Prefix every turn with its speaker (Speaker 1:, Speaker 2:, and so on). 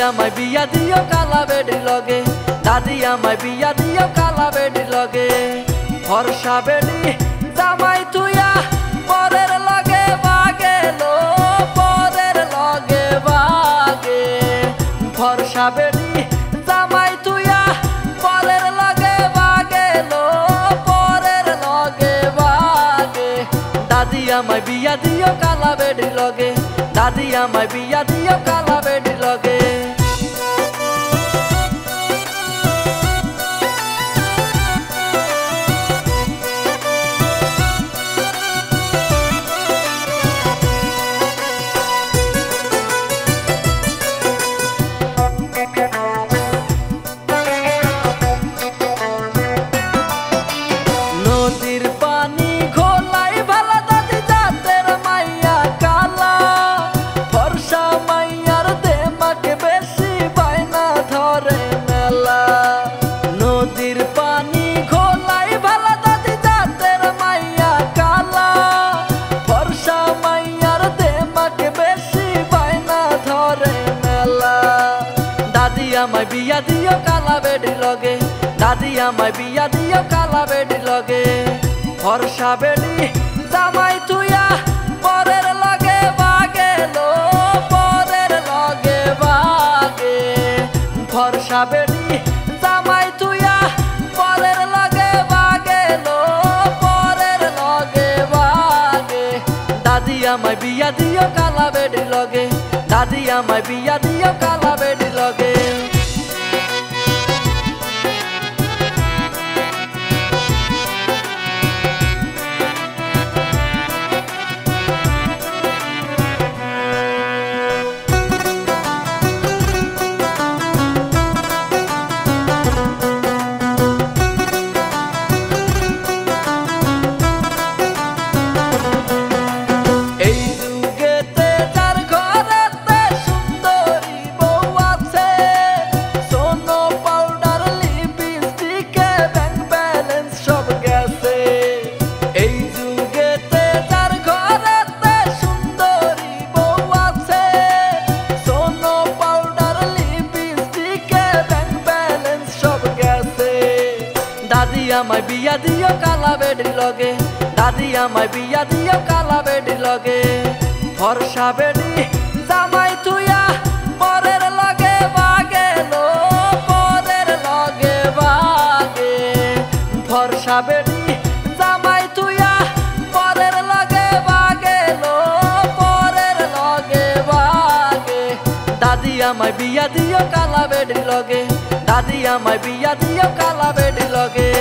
Speaker 1: আমায় বিয়া দিও কালা বেডির লগে, দাদি আমায় বিয়া দিও কালা বেডির লগে। ফর্সা বেডি জামাই তুইয়া পরের লগে বাগেলো, পরের লগে বাগে। ফর্সা বেডি জামাই তুইয়া পরের লগে বাগেলো, পরের লগে বাগে। দাদি আমায় বিয়া দিও কালা বেডির লগে, দাদি আমায় বিয়া দিও কালা বেডির লগে। নদীর পানি ঘোলাই ভালা দাদি জাতের মাইয়া কালা, ফর্সা মাইয়ার দেমাকে বেশি বায়না ধরে মেলা। নদীর পানি ঘোলাই ভালা দাদি জাতের মাইয়া কালা, ফর্সা মাইয়ার দেমাকে বেশি বায়না ধরে মেলা। দাদি আমায় বিয়া দিও কালা বেডির লগে, দাদি আমায় বিয়া দিও কালা বেডির লগে। ফর্সা বেডি জামাই তুইয়া পরের লগে বাগেলো, পরের লগে বাগে। ফর্সা বেডি জামাই তুইয়া পরের লগে বাগেলো, পরের লগে বাগে। দাদি আমায় বিয়া দিও কালা বেডির লগে, দাদি আমায় বিয়া দিও কালা বেডির লগে। দাদি আমায় বিয়া দিও কালা বেডির লগে, দাদি আমায় বিয়া দিও কালা বেডির লগে। ফর্সা বেডি জামাই তুইয়া পরের লগে বাগেলো, পরের লগে বাগে। ফর্সা বেডি জামাই তুইয়া পরের লগে বাগেলো, পরের লগে বাগে। দাদি আমায় বিয়া দিও কালা বেডির লগে, দাদি আমায় বিয়া দিও কালা বেডির লগে।